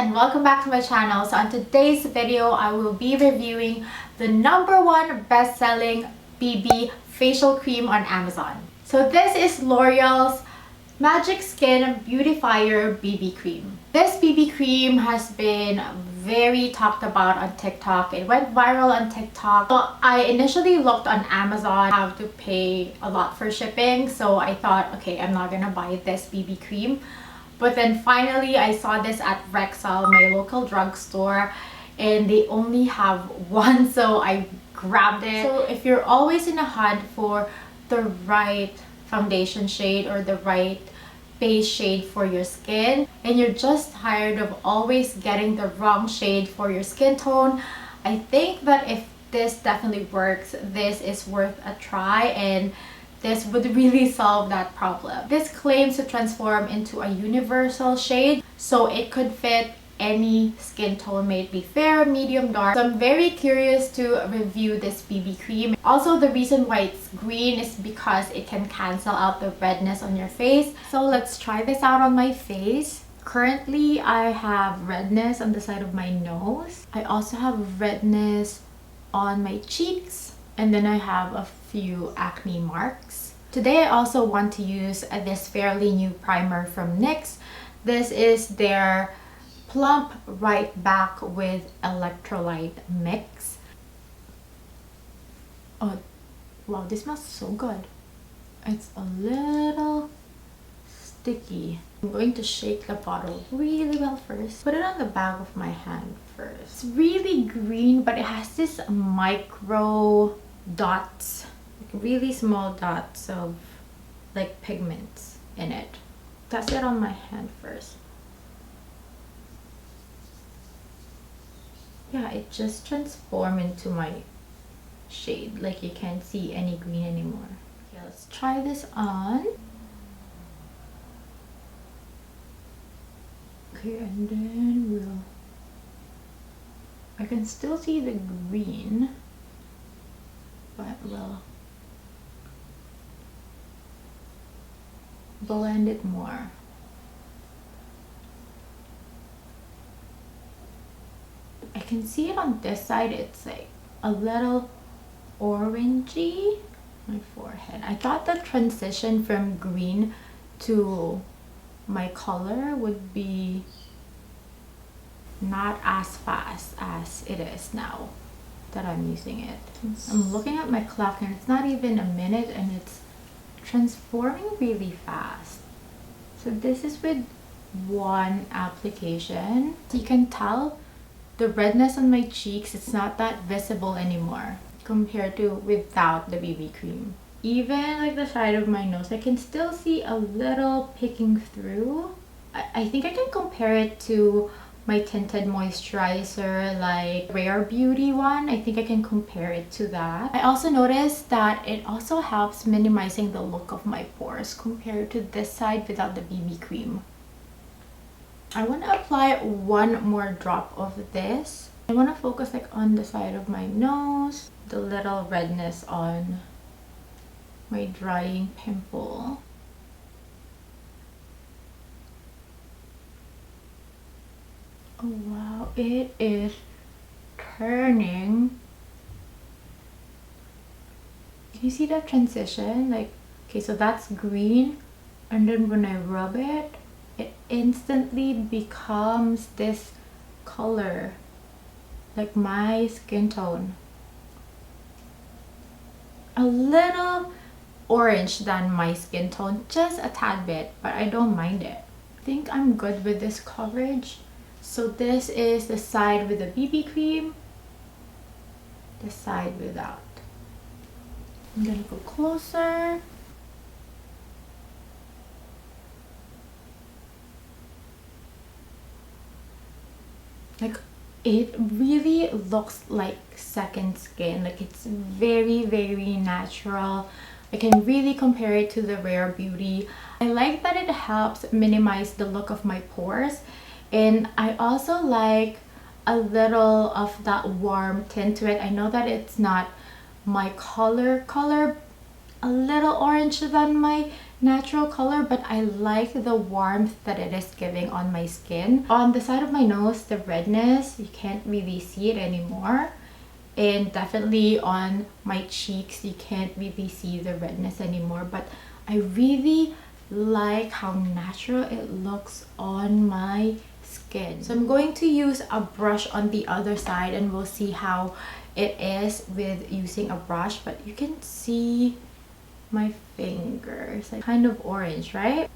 and welcome back to my channel. So on today's video, I will be reviewing the #1 best-selling BB facial cream on Amazon. So this is L'Oreal's Magic Skin Beautifier BB cream. This BB cream has been very talked about on TikTok. It went viral on TikTok. So I initially looked on Amazon. I have to pay a lot for shipping, so I thought, okay, I'm not gonna buy this BB cream. But then finally I saw this at Rexall, my local drugstore, and they only have one, so I grabbed it. So if you're always in a hunt for the right foundation shade or the right base shade for your skin, and you're just tired of always getting the wrong shade for your skin tone, I think that if this definitely works, this is worth a try, and this would really solve that problem. This claims to transform into a universal shade, so it could fit any skin tone, may it be fair, medium, dark. So I'm very curious to review this BB cream. Also, the reason why it's green is because it can cancel out the redness on your face. So let's try this out on my face. Currently, I have redness on the side of my nose. I also have redness on my cheeks, and then I have a few acne marks. Today I also want to use this fairly new primer from NYX. This is their Plump Right Back with Electrolyte Mix. Oh wow, this smells so good. It's a little sticky. I'm going to shake the bottle really well first. Put it on the back of my hand first. It's really green, but it has this micro dots, like really small dots of like pigments in it. Test it on my hand first. Yeah, it just transformed into my shade. Like you can't see any green anymore. Okay, let's try this on. Okay, and then I can still see the green, but we'll blend it more. I can see it on this side. It's like a little orangey on my forehead. I thought the transition from green to my color would be not as fast as it is now that I'm using it. I'm looking at my clock and it's not even a minute and it's transforming really fast. So this is with one application. So you can tell the redness on my cheeks, it's not that visible anymore compared to without the BB cream. Even like the side of my nose, I can still see a little peeking through. I think I can compare it to my tinted moisturizer like Rare Beauty one. I think I can compare it to that. I also noticed that it also helps minimizing the look of my pores compared to this side without the BB cream. I want to apply one more drop of this. I want to focus like on the side of my nose, the little redness on my drying pimple. Oh wow, it is turning. Can you see that transition? Like, okay, so that's green, and then when I rub it, it instantly becomes this color, like my skin tone. A little orange than my skin tone, just a tad bit, but I don't mind it. I think I'm good with this coverage. So this is the side with the BB cream, the side without. I'm gonna go closer. Like, it really looks like second skin. Like, it's very, very natural. I can really compare it to the Rare Beauty. I like that it helps minimize the look of my pores, and I also like a little of that warm tint to it. I know that it's not my color, a little orange than my natural color, but I like the warmth that it is giving on my skin. On the side of my nose, the redness, you can't really see it anymore. And definitely on my cheeks, you can't really see the redness anymore. But I really like how natural it looks on my skin. So I'm going to use a brush on the other side and we'll see how it is with using a brush. But you can see my fingers, like kind of orange, right?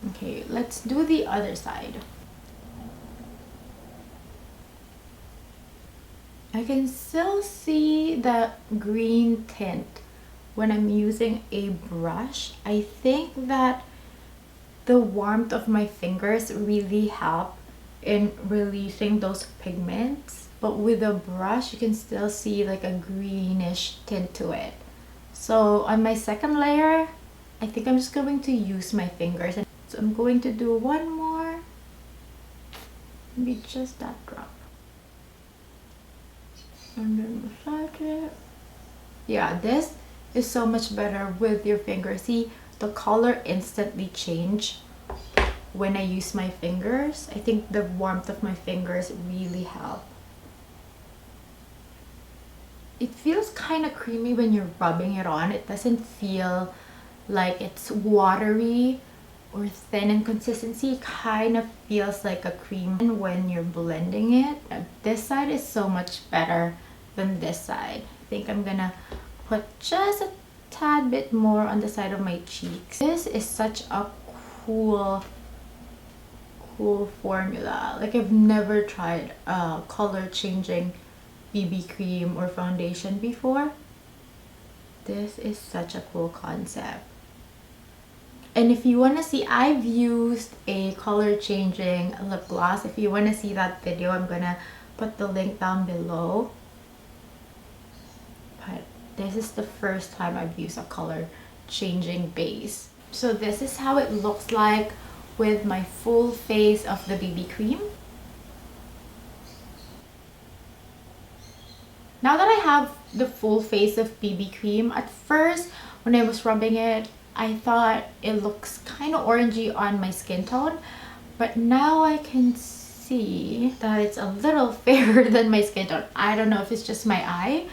Okay, let's do the other side. I can still see the green tint when I'm using a brush. I think that the warmth of my fingers really help in releasing those pigments, but with a brush you can still see like a greenish tint to it. So on my second layer, I think I'm just going to use my fingers. So I'm going to do one more, maybe just that drop, and then massage it. Yeah, this is so much better with your finger. See, the color instantly change when I use my fingers. I think the warmth of my fingers really help. It feels kind of creamy when you're rubbing it on. It doesn't feel like it's watery or thin in consistency. It kind of feels like a cream when you're blending it. This side is so much better than this side. I think I'm gonna put just a tad bit more on the side of my cheeks. This is such a cool formula. Like, I've never tried a color changing BB cream or foundation before. This is such a cool concept. And if you want to see, I've used a color changing lip gloss. If you want to see that video, I'm gonna put the link down below. But this is the first time I've used a color changing base. So this is how it looks like with my full face of the BB cream. Now that I have the full face of BB cream, at first when I was rubbing it, I thought it looks kind of orangey on my skin tone, but now I can see that it's a little fairer than my skin tone. I don't know if it's just my eye.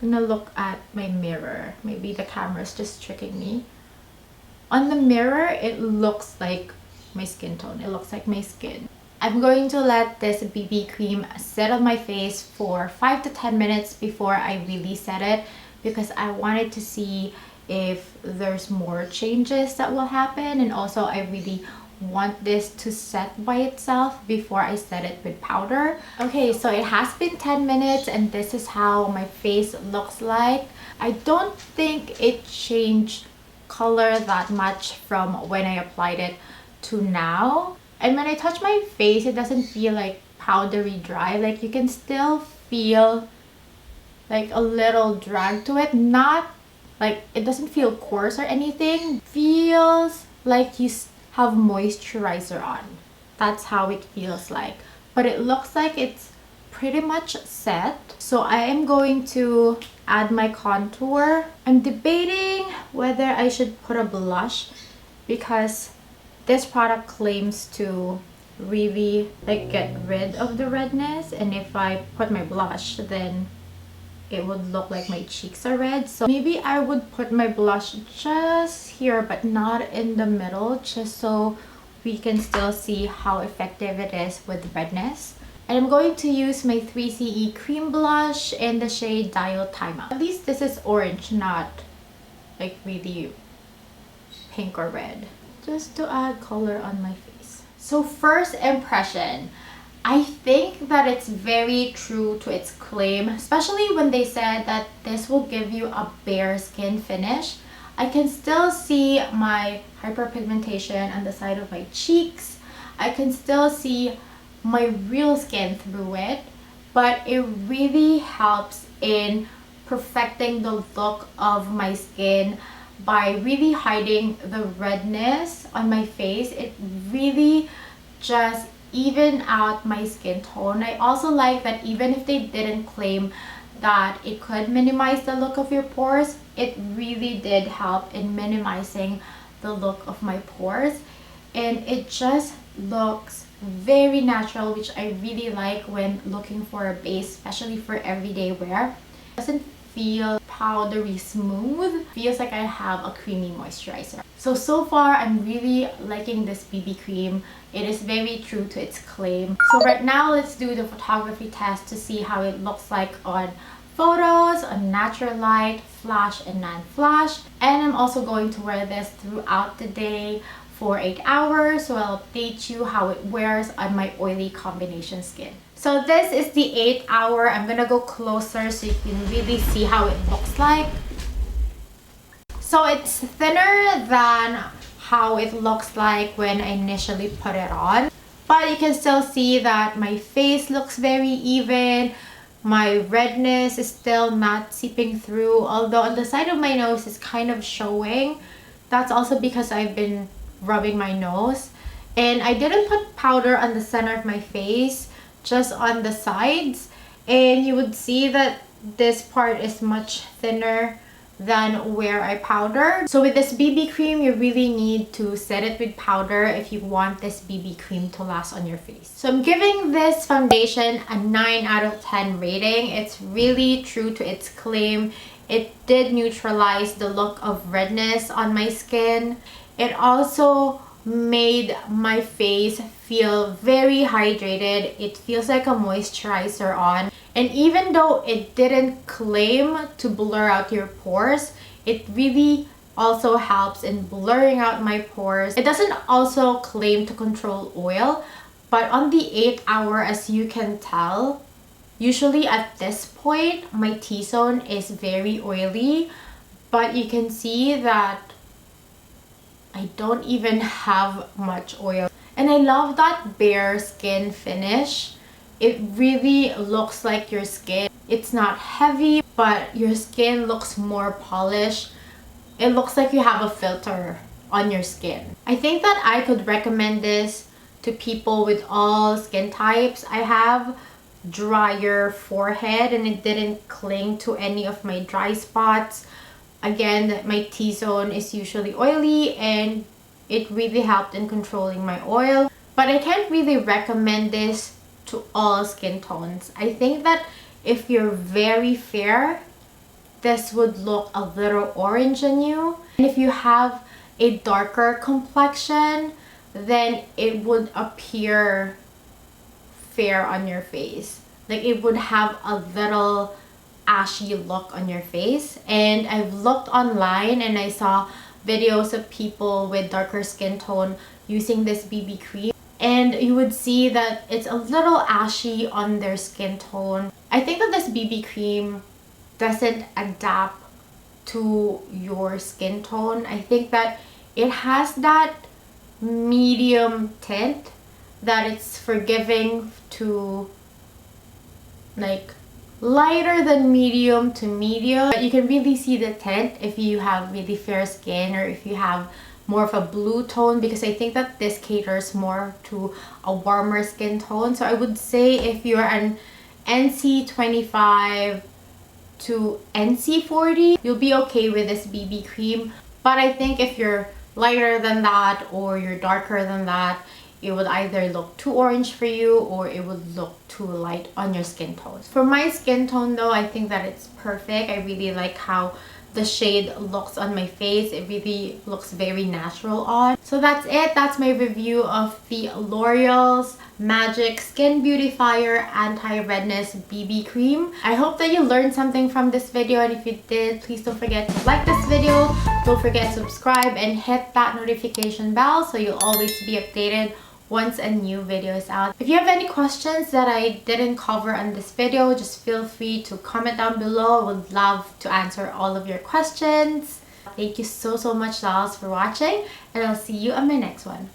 I'm gonna look at my mirror. Maybe the camera's just tricking me. On the mirror, it looks like my skin tone. It looks like my skin. I'm going to let this BB cream sit on my face for 5 to 10 minutes before I really set it, because I wanted to see if there's more changes that will happen, and also I really want this to set by itself before I set it with powder. Okay, so it has been 10 minutes and this is how my face looks like. I don't think it changed color that much from when I applied it to now. And when I touch my face, it doesn't feel like powdery dry. Like, you can still feel like a little drag to it. Not like, it doesn't feel coarse or anything. Feels like you have moisturizer on. That's how it feels like. But it looks like it's pretty much set. So I am going to add my contour. I'm debating whether I should put a blush, because this product claims to really like get rid of the redness, and if I put my blush, then it would look like my cheeks are red. So maybe I would put my blush just here but not in the middle, just so we can still see how effective it is with redness. And I'm going to use my 3CE cream blush in the shade Dial Time Out. At least this is orange, not like really pink or red, just to add color on my face. So first impression, I think that it's very true to its claim, especially when they said that this will give you a bare skin finish. I can still see my hyperpigmentation on the side of my cheeks. I can still see my real skin through it, but it really helps in perfecting the look of my skin by really hiding the redness on my face. It really just even out my skin tone. I also like that even if they didn't claim that it could minimize the look of your pores, it really did help in minimizing the look of my pores, and it just looks very natural, which I really like when looking for a base, especially for everyday wear. It doesn't feel powdery smooth, feels like I have a creamy moisturizer. So far I'm really liking this BB cream. It is very true to its claim. So right now let's do the photography test to see how it looks like on photos, on natural light, flash and non-flash. And I'm also going to wear this throughout the day for 8 hours, so I'll update you how it wears on my oily combination skin. So this is the 8 hour. I'm gonna go closer so you can really see how it looks like. So it's thinner than how it looks like when I initially put it on, but you can still see that my face looks very even. My redness is still not seeping through, although on the side of my nose is kind of showing. That's also because I've been rubbing my nose, and I didn't put powder on the center of my face, just on the sides, and you would see that this part is much thinner than where I powdered. So with this BB cream, you really need to set it with powder if you want this BB cream to last on your face. So I'm giving this foundation a 9 out of 10 rating. It's really true to its claim. It did neutralize the look of redness on my skin. It also made my face feel very hydrated. It feels like a moisturizer on. And even though it didn't claim to blur out your pores, it really also helps in blurring out my pores. It doesn't also claim to control oil, but on the 8 hour, as you can tell, usually at this point, my T-zone is very oily, but you can see that I don't even have much oil. And I love that bare skin finish. It really looks like your skin. It's not heavy, but your skin looks more polished. It looks like you have a filter on your skin. I think that I could recommend this to people with all skin types. I have drier forehead and it didn't cling to any of my dry spots. Again, my T-zone is usually oily and it really helped in controlling my oil. But I can't really recommend this to all skin tones. I think that if you're very fair, this would look a little orange on you. And if you have a darker complexion, then it would appear fair on your face. Like it would have a little ashy look on your face. And I've looked online and I saw videos of people with darker skin tone using this BB cream, and you would see that it's a little ashy on their skin tone. I think that this BB cream doesn't adapt to your skin tone. I think that it has that medium tint that it's forgiving to like lighter than medium to medium. But you can really see the tint if you have really fair skin or if you have more of a blue tone, because I think that this caters more to a warmer skin tone. So I would say if you're an NC25 to NC40, you'll be okay with this BB cream. But I think if you're lighter than that or you're darker than that, it would either look too orange for you or it would look too light on your skin tones. For my skin tone though, I think that it's perfect. I really like how the shade looks on my face. It really looks very natural on. So that's it. That's my review of the L'Oreal's Magic Skin Beautifier Anti-Redness BB Cream. I hope that you learned something from this video, and if you did, please don't forget to like this video. Don't forget to subscribe and hit that notification bell so you'll always be updated once a new video is out. If you have any questions that I didn't cover on this video, just feel free to comment down below. I would love to answer all of your questions. Thank you so much, dolls, for watching, and I'll see you on my next one.